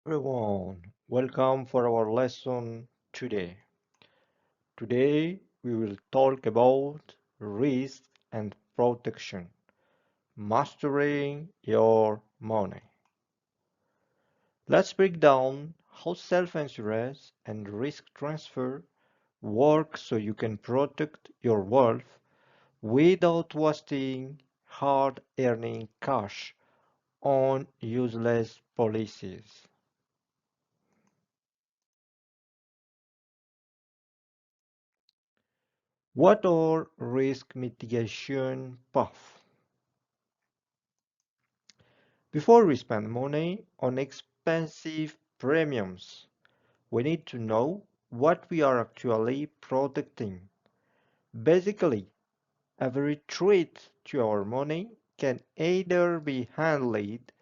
Everyone, welcome for our lesson today. Today we will talk about risk and protection, mastering your money. Let's break down how self-insurance and risk transfer work so you can protect your wealth without wasting hard-earned cash on useless policies. What are risk mitigation paths? Before we spend money on expensive premiums, we need to know what we are actually protecting. Basically, every threat to our money can either be handled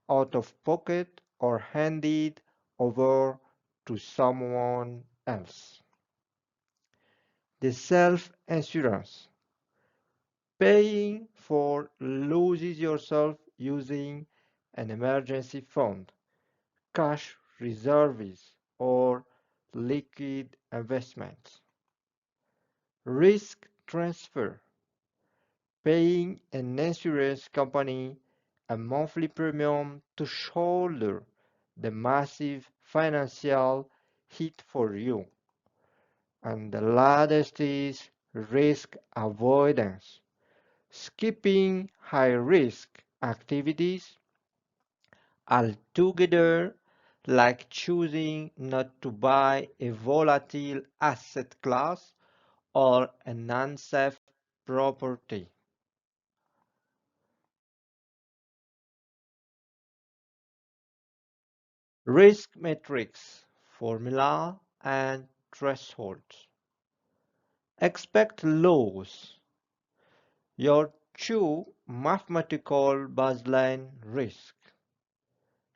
out of pocket or handed over to someone else. The self-insurance. Paying for losses yourself using an emergency fund, cash reserves, or liquid investments. Risk transfer. Paying an insurance company a monthly premium to shoulder the massive financial hit for you. And the latest is risk avoidance. Skipping high-risk activities altogether, like choosing not to buy a volatile asset class or an unsafe property. Risk matrix, formula, and thresholds. Expect loss. Your true mathematical baseline risk.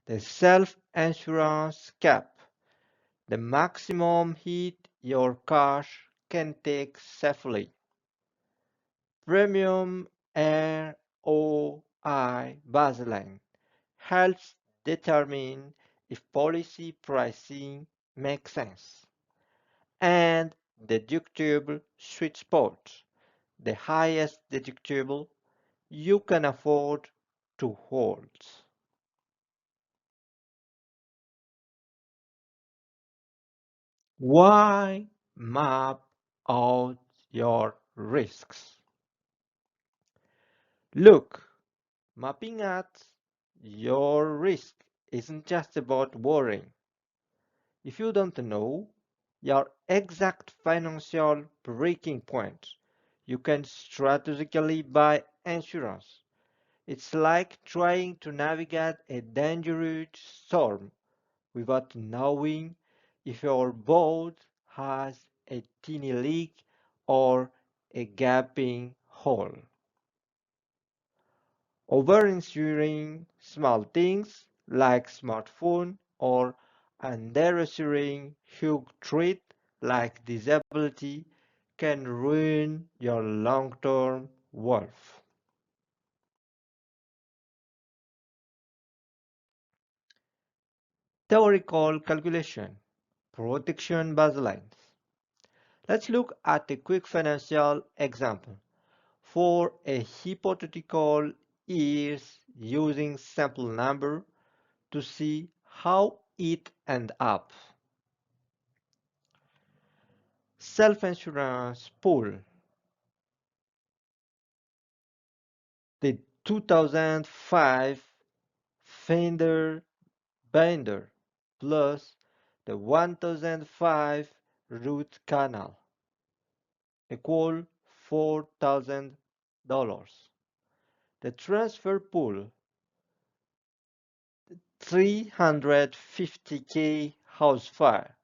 The self-insurance cap. The maximum hit your cash can take safely. Premium ROI baseline helps determine if policy pricing makes sense. And deductible sweet spot, the highest deductible you can afford to hold. Why map out your risks? Look, mapping out your risk isn't just about worrying. If you don't know your exact financial breaking point, you can strategically buy insurance. It's like trying to navigate a dangerous storm without knowing if your boat has a tiny leak or a gaping hole. Over-insuring small things like smartphone or under-insuring huge threat like disability can ruin your long-term wealth. Theoretical calculation, protection baselines. Let's look at a quick financial example for a hypothetical years using simple number to see how it end up. Self-insurance pool. The 2005 Fender Bender plus the 1005 root canal equal $4,000. The transfer pool 350K house fire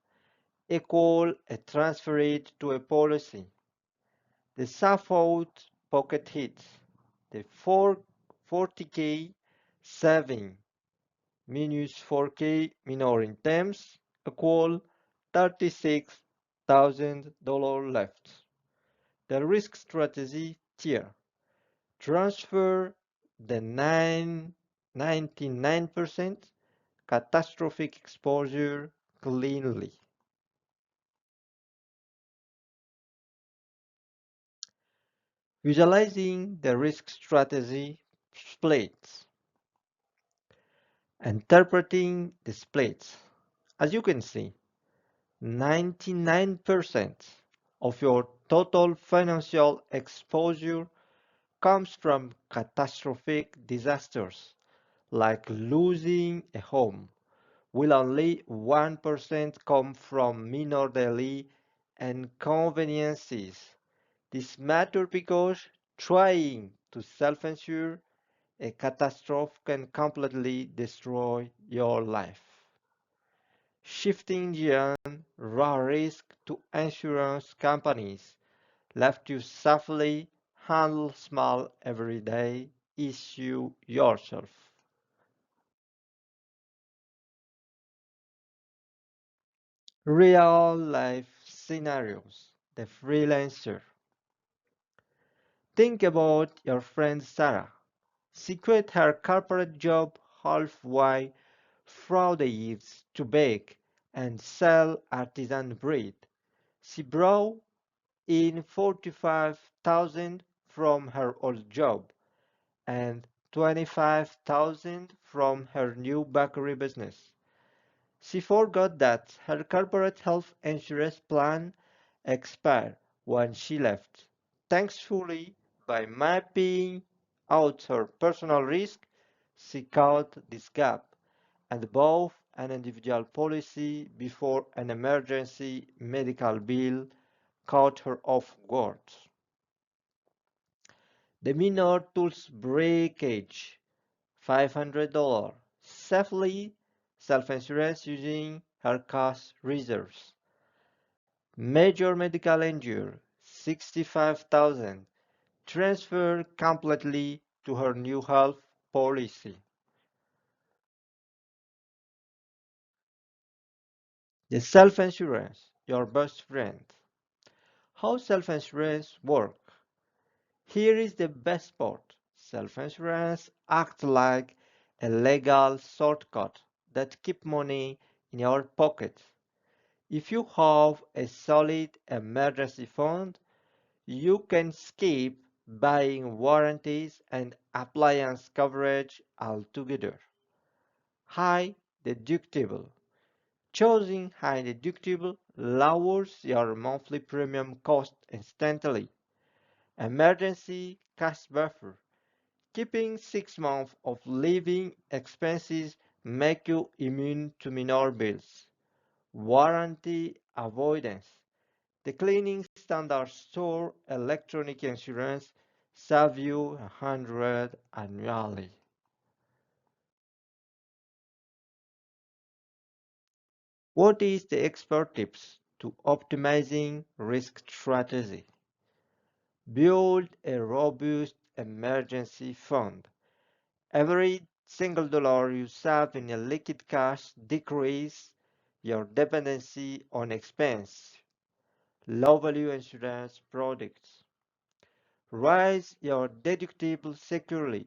equal a transfer rate to a policy. The Suffolk pocket hits the 40K saving minus 4K minor in terms equal $36,000 left. The risk strategy tier. Transfer the 99% catastrophic exposure cleanly. Visualizing the risk strategy splits. Interpreting the splits. As you can see, 99% of your total financial exposure comes from catastrophic disasters, like losing a home, while only 1% come from minor daily inconveniences. This matters because trying to self-insure a catastrophe can completely destroy your life. Shifting beyond raw risk to insurance companies left you safely handle small everyday issue yourself. Real life scenarios. The freelancer. Think about your friend Sarah. She quit her corporate job halfway through the years to bake and sell artisan bread. She brought in 45,000 from her old job and 25,000 from her new bakery business. She forgot that her corporate health insurance plan expired when she left. Thankfully, by mapping out her personal risk, she caught this gap and bought an individual policy before an emergency medical bill caught her off guard. The minor tools breakage, $500, safely self-insurance using her cash reserves. Major medical injury, 65,000, transferred completely to her new health policy. The self-insurance, your best friend. How self-insurance works? Here is the best part. Self-insurance acts like a legal shortcut that keeps money in your pocket. If you have a solid emergency fund, you can skip buying warranties and appliance coverage altogether. High deductible. Choosing high deductible lowers your monthly premium cost instantly. Emergency cash buffer. Keeping 6 months of living expenses make you immune to minor bills. Warranty avoidance. Declining standard store electronic insurance save you 100 annually. What is the expert tips to optimizing risk strategy? Build a robust emergency fund. Every single dollar you save in a liquid cash decreases your dependency on expense, low-value insurance products. Raise your deductible securely.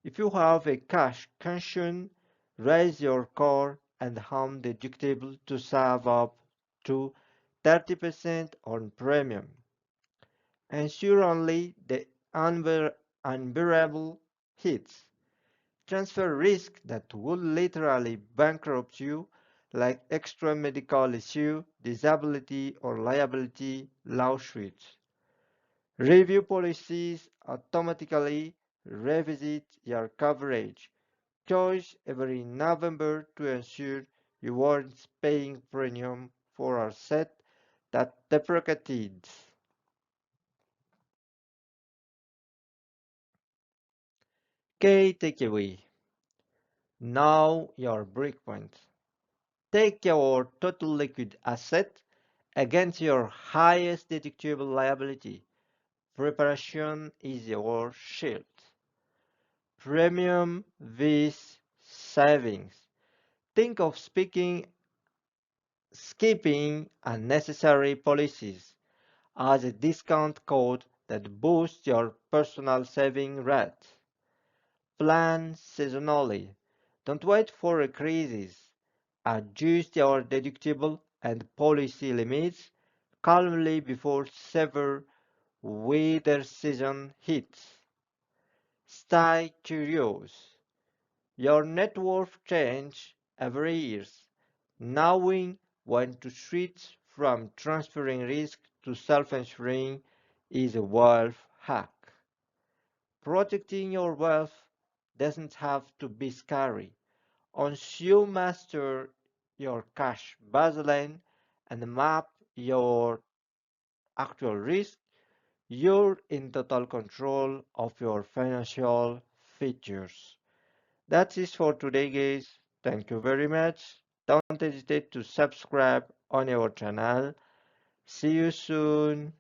If you have a cash cushion, raise your core and home deductible to save up to 30% on premium. Ensure only the unbearable hits. Transfer risk that would literally bankrupt you, like extra medical issue, disability, or liability lawsuits. Review policies automatically revisit your coverage. Choice every November to ensure you aren't paying premium for a set that deprecated. Key takeaway. Now your breakpoint. Take your total liquid asset against your highest deductible liability. Preparation is your shield. Premium vs savings. Think of skipping unnecessary policies as a discount code that boosts your personal saving rate. Plan seasonally. Don't wait for a crisis. Adjust your deductible and policy limits calmly before severe weather season hits. Stay curious. Your net worth changes every year. Knowing when to switch from transferring risk to self-insuring is a wealth hack. Protecting your wealth doesn't have to be scary. Once you master your cash baseline and map your actual risk, you're in total control of your financial futures. That's it for today, guys. Thank you very much. Don't hesitate to subscribe on our channel. See you soon.